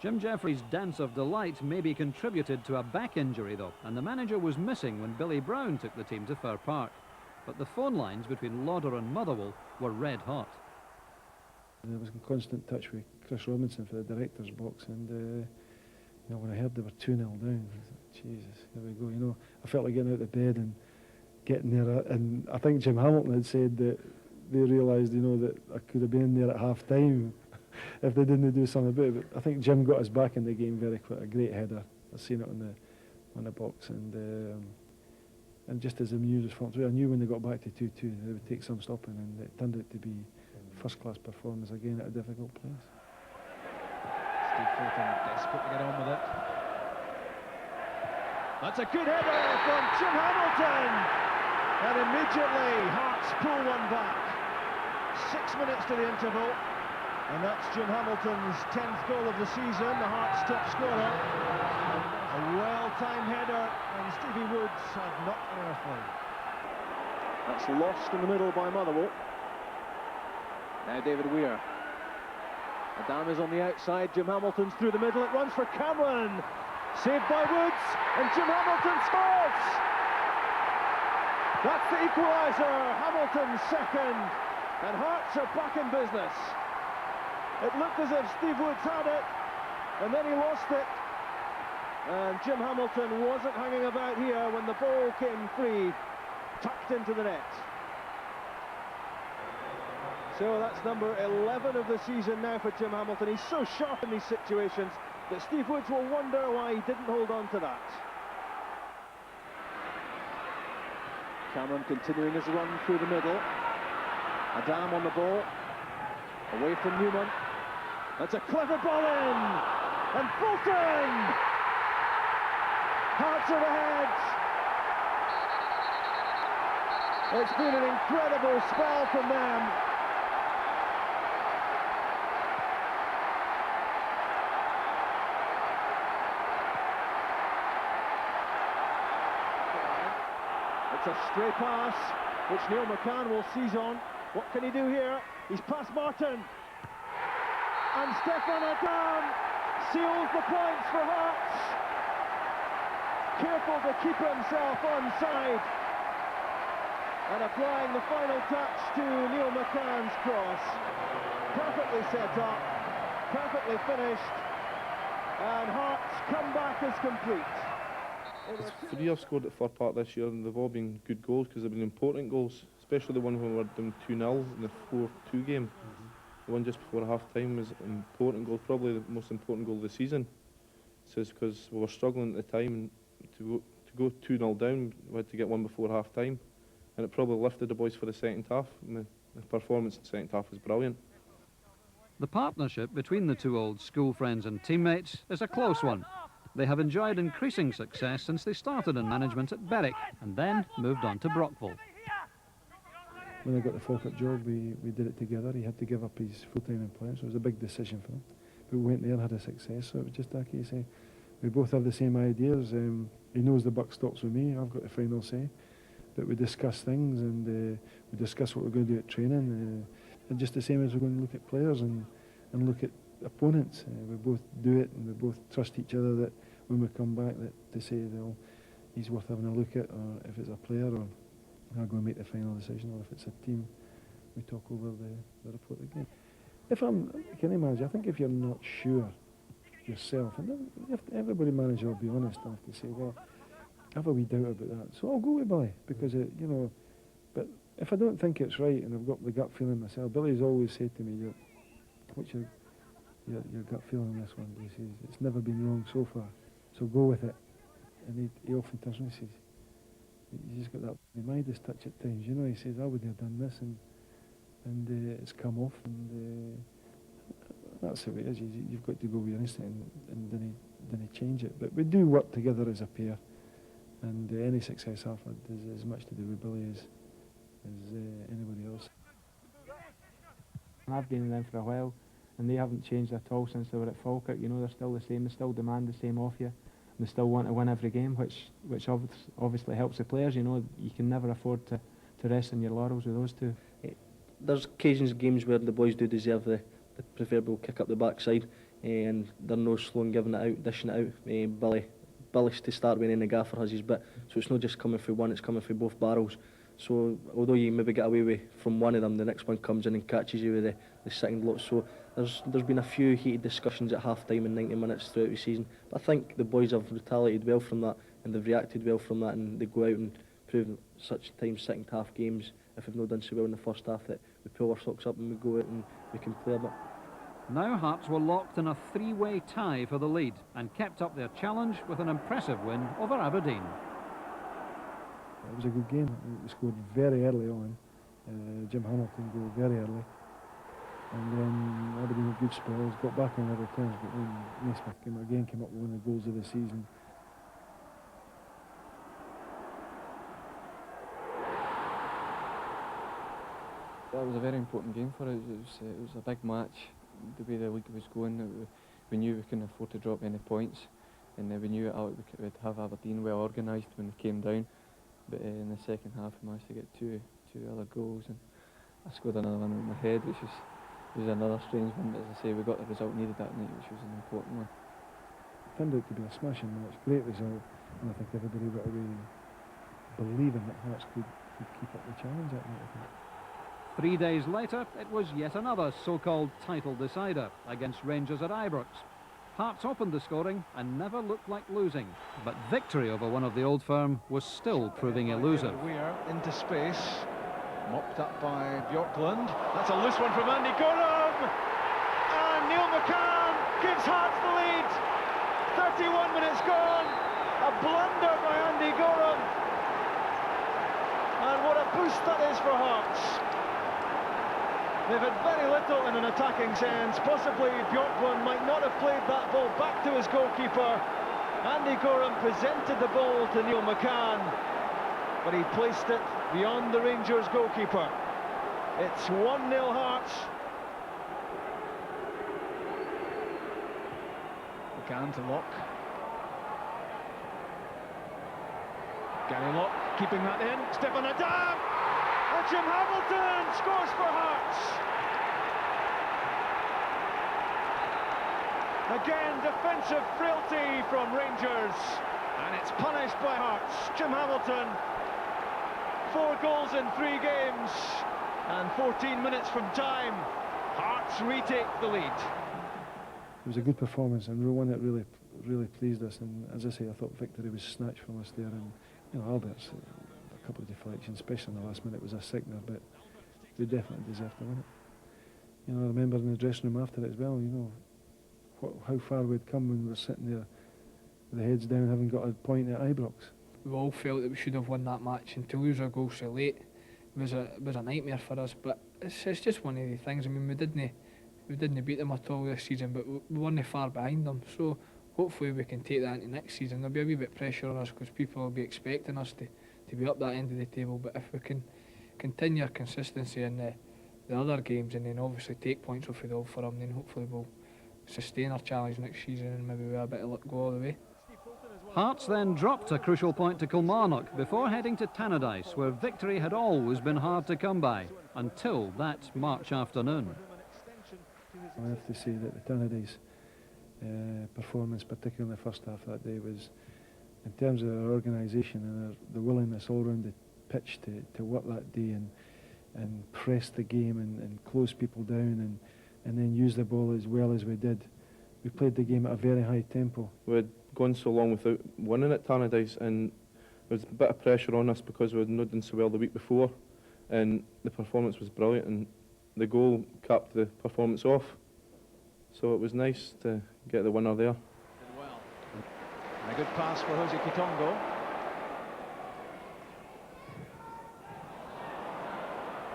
Speaker 2: Jim Jeffries' dance of delight maybe contributed to a back injury though, and the manager was missing when Billy Brown took the team to Fir Park. But the phone lines between Lauder and Motherwell were red hot.
Speaker 3: And I was in constant touch with Chris Robinson for the director's box, and you know, when I heard they were 2-0 down, I thought, Jesus, here we go. You know, I felt like getting out of bed and getting there. And I think Jim Hamilton had said that they realised, you know, that I could have been there at half time if they didn't do something about it. But I think Jim got us back in the game very quick. A great header. I've seen it on the box, and just as the news was falling through, I knew when they got back to 2-2 they would take some stopping, and it turned out to be first-class performance again at a difficult place.
Speaker 6: Stephane desperate to get on with it. That's a good header from Jim Hamilton, and immediately Hearts pull one back. 6 minutes to the interval, and that's Jim Hamilton's 10th goal of the season, the Hearts top scorer. A well-timed header, and Stevie Woods had not an earthly. That's lost in the middle by Motherwell. Now David Weir. Adam is on the outside, Jim Hamilton's through the middle, it runs for Cameron. Saved by Woods, and Jim Hamilton scores! That's the equaliser, Hamilton's second, and Hearts are back in business. It looked as if Steve Woods had it, and then he lost it. And Jim Hamilton wasn't hanging about here when the ball came free, tucked into the net. So that's number 11 of the season now for Jim Hamilton. He's so sharp in these situations that Steve Woods will wonder why he didn't hold on to that. Cameron continuing his run through the middle. Adam on the ball, away from Newman. That's a clever ball in, and Fulton! Hearts are ahead. It's been an incredible spell from them. It's a stray pass, which Neil McCann will seize on. What can he do here? He's past Martin. And Stephane seals the points for Hearts. Careful to keep himself onside. And applying the final touch to Neil McCann's cross. Perfectly set up, perfectly finished. And Hearts' comeback is complete.
Speaker 12: There's 3 I've scored at Fir Park this year, and they've all been good goals because they've been important goals, especially the one when we were down 2-0 in the 4-2 game. The one just before half-time was an important goal, probably the most important goal of the season. So it's because we were struggling at the time, and to go 2-0 down, we had to get one before half-time, and it probably lifted the boys for the second half, and the performance in the second half was brilliant.
Speaker 2: The partnership between the two old school friends and teammates is a close one. They have enjoyed increasing success since they started in management at Berwick and then moved on to Brockville.
Speaker 3: When I got the Falkirk job, we did it together. He had to give up his full-time employment, so it was a big decision for him. But we went there and had a success, so it was just a case of we both have the same ideas. He knows the buck stops with me, I've got the final say. But we discuss things, and we discuss what we're going to do at training. And just the same as we're going to look at players and look at opponents. We both do it, and we both trust each other that when we come back that to say, well, he's worth having a look at, or if it's a player, or I'll go and make the final decision, or if it's a team, we talk over the report of the game. If can you imagine, I think if you're not sure yourself, and then everybody manager will be honest enough to say, well, I have a wee doubt about that, so I'll go with Billy, because but if I don't think it's right, and I've got the gut feeling myself, Billy's always said to me, what's your gut feeling on this one? He says, it's never been wrong so far, so go with it. And he often tells me, he says, he's just got that Midas touch at times, he says, I wouldn't have done this, and it's come off, and that's the way it is. You've got to go with your instinct, and then change it. But we do work together as a pair, and any success I've had is as much to do with Billy as anybody else.
Speaker 8: I've been in them for a while, and they haven't changed at all since they were at Falkirk. They're still the same. They still demand the same off you. And they still want to win every game, which obviously helps the players. You can never afford to rest on your laurels with those two.
Speaker 7: There's occasions, games where the boys do deserve the proverbial kick up the backside, and they're no slow in giving it out, dishing it out. Billy's to start when the gaffer has his bit, so it's not just coming through one, it's coming through both barrels. So although you maybe get away with from one of them, the next one comes in and catches you with the second lot. So there's been a few heated discussions at half-time and 90 minutes throughout the season. But I think the boys have retaliated well from that, and they've reacted well from that, and they go out and prove such times second half games, if we've not done so well in the first half, that we pull our socks up and we go out and we can play a bit.
Speaker 2: Now Hearts were locked in a 3-way tie for the lead and kept up their challenge with an impressive win over Aberdeen.
Speaker 3: It was a good game. We scored very early on. Jim Hamilton goal very early. And then Aberdeen had good spells, got back on other terms, but then Naismith came up with one of the goals of the season.
Speaker 5: That was a very important game for us. It was a big match. The way the league was going, we knew we couldn't afford to drop any points, and we knew we'd have Aberdeen well organised when they came down. But in the second half, we managed to get two other goals, and I scored another one with my head, which was another strange one. But as I say, we got the result needed that night, which was an important one.
Speaker 3: It turned out to be a smashing match, great result, and I think everybody got away believing that Hearts could keep up the challenge that night, I think.
Speaker 2: 3 days later, it was yet another so-called title decider against Rangers at Ibrox. Hearts opened the scoring and never looked like losing, but victory over one of the old firm was still proving elusive.
Speaker 6: Weir into space, mopped up by Bjorklund. That's a loose one from Andy Gorham, and Neil McCann gives Hearts the lead. 31 minutes gone, a blunder by Andy Gorham, and what a boost that is for Hearts. They've had very little in an attacking sense. Possibly Bjorklund might not have played that ball back to his goalkeeper. Andy Gorham presented the ball to Neil McCann, but he placed it beyond the Rangers goalkeeper. It's 1-0 Hearts. McCann to Locke. Gary Locke keeping that in. Stephane But Jim Hamilton scores for Hearts. Again, defensive frailty from Rangers, and it's punished by Hearts. Jim Hamilton, 4 goals in 3 games, and 14 minutes from time, Hearts retake the lead.
Speaker 3: It was a good performance and one that really pleased us. And as I say, I thought victory was snatched from us there. And you know, Albert's a couple of deflections, especially in the last minute, was a sickener, but we definitely deserved to win it. You know, I remember in the dressing room after it as well. You know, how far we'd come when we were sitting there with the heads down, having got a point at Ibrox.
Speaker 11: We all felt that we should have won that match, and to lose our goal so late was a nightmare for us. But it's just one of the things. I mean, we didn't beat them at all this season, but we weren't far behind them. So hopefully we can take that into next season. There'll be a wee bit of pressure on us because people will be expecting us to be up that end of the table. But if we can continue our consistency in the other games, and then obviously take points off the Old Firm, then hopefully we'll sustain our challenge next season and maybe with a bit of luck go all the way.
Speaker 2: Hearts then dropped a crucial point to Kilmarnock before heading to Tannadice, where victory had always been hard to come by until that March afternoon.
Speaker 3: I have to say that the Tannadice performance, particularly in the first half that day, was, in terms of their organisation and the willingness all round the pitch to work that day and press the game and close people down and then use the ball as well as we did. We played the game at a very high tempo.
Speaker 12: We had gone so long without winning at Tannadice, and there was a bit of pressure on us because we had not done so well the week before, and the performance was brilliant, and the goal capped the performance off. So it was nice to get the winner there.
Speaker 6: Well, and a good pass for Jose Kitongo.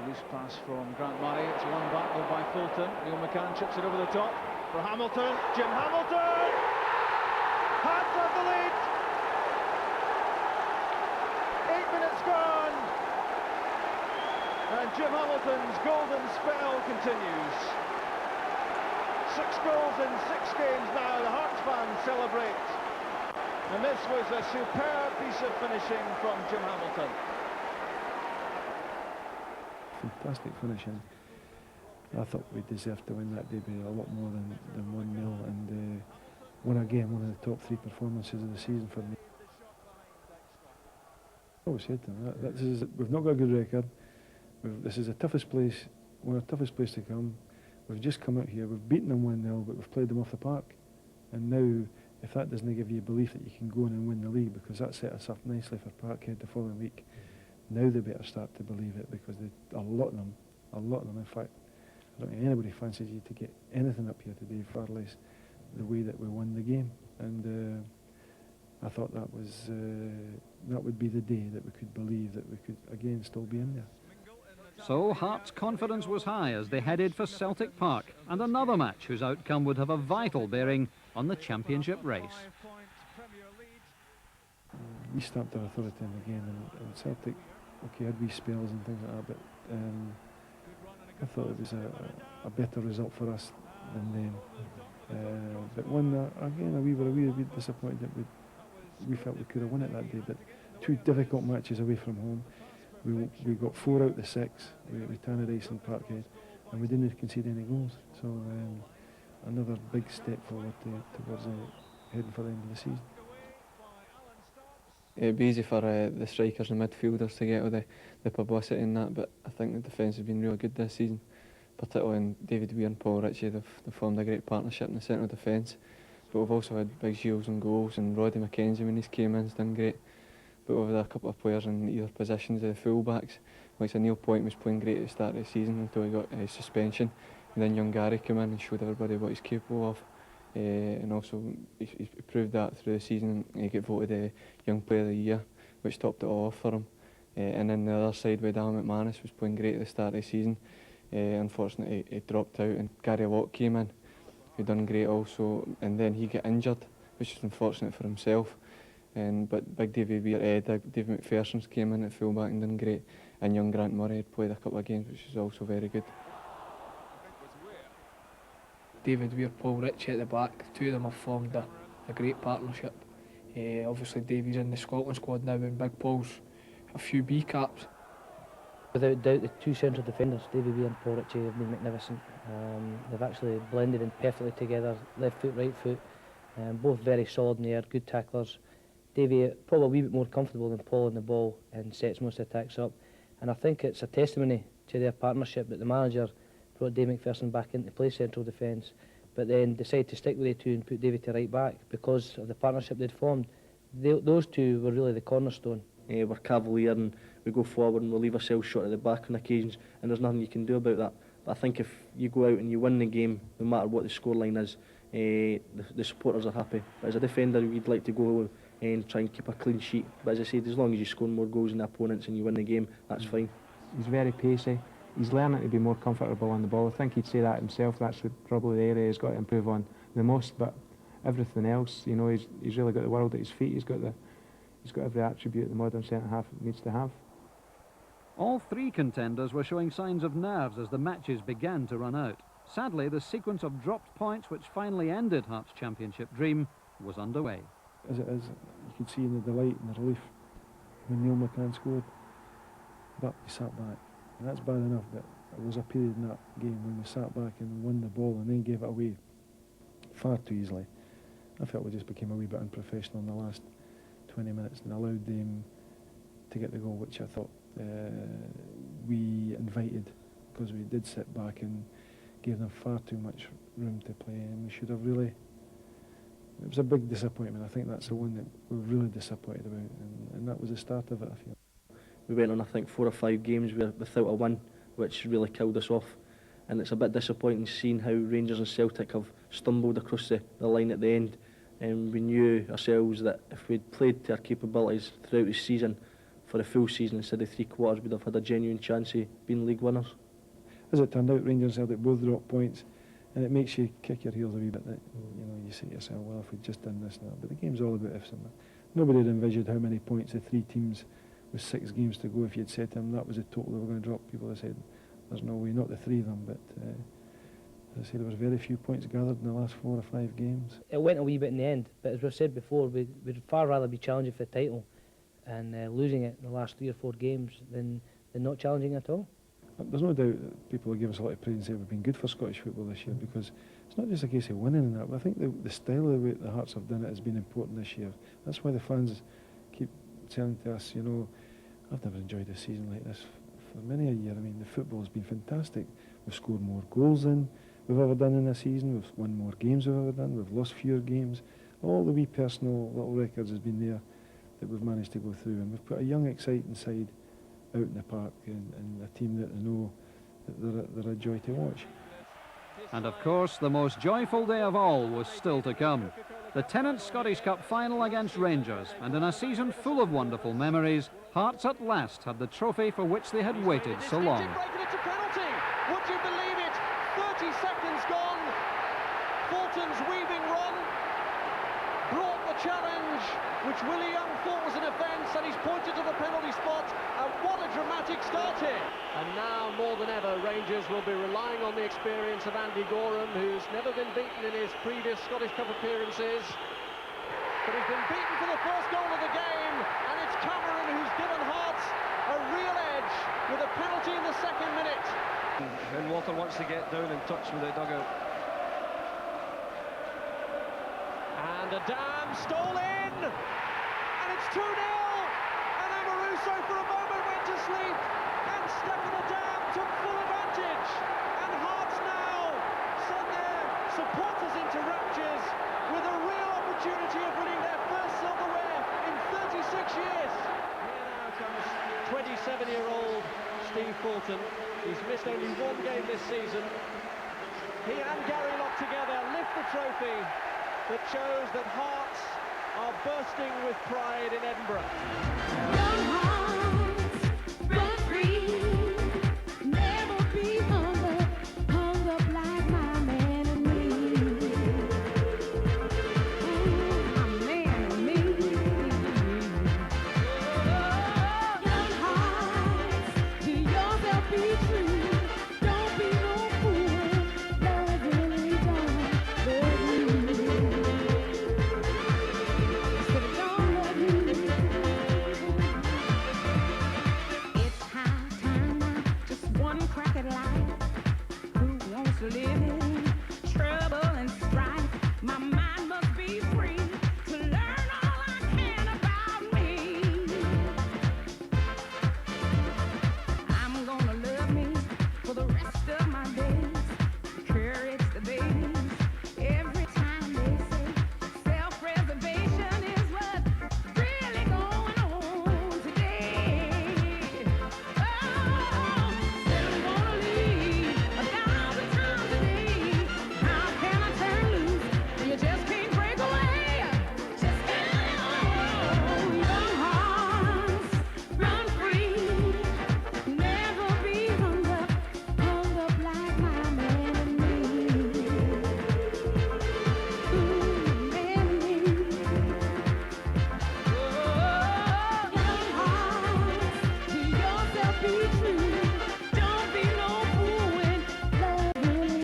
Speaker 6: Loose pass from Grant Murray. It's won back by Fulton. Neil McCann chips it over the top for Hamilton. Jim Hamilton! Hearts have the lead! 8 minutes gone! And Jim Hamilton's golden spell continues. 6 goals in 6 games now. The Hearts fans celebrate. And this was a superb piece of finishing from Jim Hamilton.
Speaker 3: Fantastic finishing. I thought we deserved to win that day by a lot more than 1-0, and one of the top 3 performances of the season for me. I always said to them, we've not got a good record. This is the toughest place, one of the toughest places to come. We've just come out here, we've beaten them 1-0, but we've played them off the park. And now, if that doesn't give you a belief that you can go in and win the league, because that set us up nicely for Parkhead the following week, now they better start to believe it, because a lot of them, in fact, I don't think anybody fancies you to get anything up here today, far less the way that we won the game. And I thought that would be the day that we could believe that we could again still be in there.
Speaker 2: So Hearts' confidence was high as they headed for Celtic Park, and another match whose outcome would have a vital bearing on the championship race.
Speaker 3: We stamped our authority in the game, and Celtic, okay, had wee spells and things like that, but I thought it was a better result for us than them. But one, again, we were a wee bit disappointed that we felt we could have won it that day, but 2 difficult matches away from home. We got 4 out of the 6 with Tannadice and Parkhead, and we didn't concede any goals. So another big step forward towards heading for the end of the season.
Speaker 5: It'd be easy for the strikers and midfielders to get all the publicity in that, but I think the defence has been really good this season, particularly in David Weir and Paul Ritchie. They've formed a great partnership in the centre of defence. But we've also had Big Shields and goals, and Roddy McKenzie, when he's came in, has done great. But we've had a couple of players in either positions of the full-backs. Like Neil Point was playing great at the start of the season until he got his suspension. And then young Gary came in and showed everybody what he's capable of. And also he proved that through the season. He got voted Young Player of the Year, which topped it all off for him. And then the other side with Alan McManus was playing great at the start of the season. Unfortunately he dropped out, and Gary Watt came in, who done great also, and then he got injured, which is unfortunate for himself. But Big David McPherson's came in at full-back and done great, and young Grant Murray had played a couple of games, which is also very good.
Speaker 11: David Weir, Paul Ritchie at the back, the 2 of them have formed a great partnership. Obviously Davey's in the Scotland squad now, and Big Paul's a few B caps.
Speaker 7: Without doubt, the two central defenders, David Weir and Paul Ritchie, have been magnificent. They've actually blended in perfectly together, left foot, right foot. Both very solid in the air, good tacklers. Davy probably a wee bit more comfortable than Paul in the ball and sets most attacks up. And I think it's a testimony to their partnership that the manager brought Dave McPherson back in to play central defence, but then decided to stick with the two and put Davy to right back because of the partnership they'd formed. Those two were really the cornerstone.
Speaker 13: We're cavalier and we go forward and we leave ourselves short at the back on occasions, and there's nothing you can do about that. But I think if you go out and you win the game, no matter what the scoreline is, the supporters are happy. But as a defender, we'd like to go and try and keep a clean sheet. But as I said, as long as you score more goals than the opponents and you win the game, that's fine.
Speaker 8: He's very pacey. He's learning to be more comfortable on the ball. I think he'd say that himself. That's probably the area he's got to improve on the most. But everything else, you know, he's really got the world at his feet. He's got every attribute the modern centre-half needs to have.
Speaker 2: All three contenders were showing signs of nerves as the matches began to run out. Sadly, the sequence of dropped points which finally ended Hearts' championship dream was underway.
Speaker 3: As it is, you could see in the delight and the relief when Neil McCann scored, but we sat back. And that's bad enough, but there was a period in that game when we sat back and won the ball and then gave it away far too easily. I felt we just became a wee bit unprofessional in the last 20 minutes and allowed them to get the goal, which I thought we invited, because we did sit back and gave them far too much room to play, and we should have really. It was a big disappointment. I think that's the one that we're really disappointed about, and that was the start of it, I feel.
Speaker 13: We went on, I think, 4 or 5 games without a win, which really killed us off. And it's a bit disappointing seeing how Rangers and Celtic have stumbled across the line at the end. And we knew ourselves that if we'd played to our capabilities throughout the season, for a full season instead of 3 quarters, we'd have had a genuine chance of being league winners.
Speaker 3: As it turned out, Rangers and Celtic both dropped points, and it makes you kick your heels a wee bit. That, you know, you say to yourself, well, if we'd just done this now. But the game's all about ifs and that. Nobody had envisioned how many points the 3 teams with 6 games to go. If you'd said to them that was the total they were going to drop, people would have said, there's no way, not the 3 of them. But as I say, there was very few points gathered in the last 4 or 5 games.
Speaker 7: It went a wee bit in the end, but as we've said before, we'd far rather be challenging for the title and losing it in the last 3 or 4 games than not challenging at all.
Speaker 3: There's no doubt that people will give us a lot of praise and say we've been good for Scottish football this year, because it's not just a case of winning and that, but I think the style of the way the Hearts have done it has been important this year. That's why the fans keep telling to us, you know, I've never enjoyed a season like this for many a year. I mean, the football has been fantastic. We've scored more goals than we've ever done in a season. We've won more games than we've ever done. We've lost fewer games. All the wee personal little records has been there that we've managed to go through, and we've put a young, exciting side out in the park, and a team that I know that they're a joy to watch.
Speaker 2: And of course, the most joyful day of all was still to come. The Tennents Scottish Cup final against Rangers, and in a season full of wonderful memories, Hearts at last had the trophy for which they had waited so long.
Speaker 6: It's a penalty. Would you believe it? 30 seconds gone. Fulton's weaving run brought the challenge, which Willie Young thought was an offence, and he's pointed to the penalty spot. And what a dramatic start here. And now, more than ever, Rangers will be relying on the experience of Andy Gorham, who's never been beaten in his previous Scottish Cup appearances. But he's been beaten for the first goal of the game, and it's Cameron who's given Hearts a real edge with a penalty in the 2nd minute.
Speaker 4: And Walter wants to get down and touch with the dugout.
Speaker 6: And Adam stole in, and it's 2-0. And Amoruso for a moment went to sleep, and Stephane Adam took full advantage. And Hearts now send their supporters into raptures with a real opportunity of winning their first silverware in 36 years. Here now comes 27-year-old Steve Fulton. He's missed only 1 game this season. He and Gary Lock together lift the trophy that shows that Hearts are bursting with pride in Edinburgh.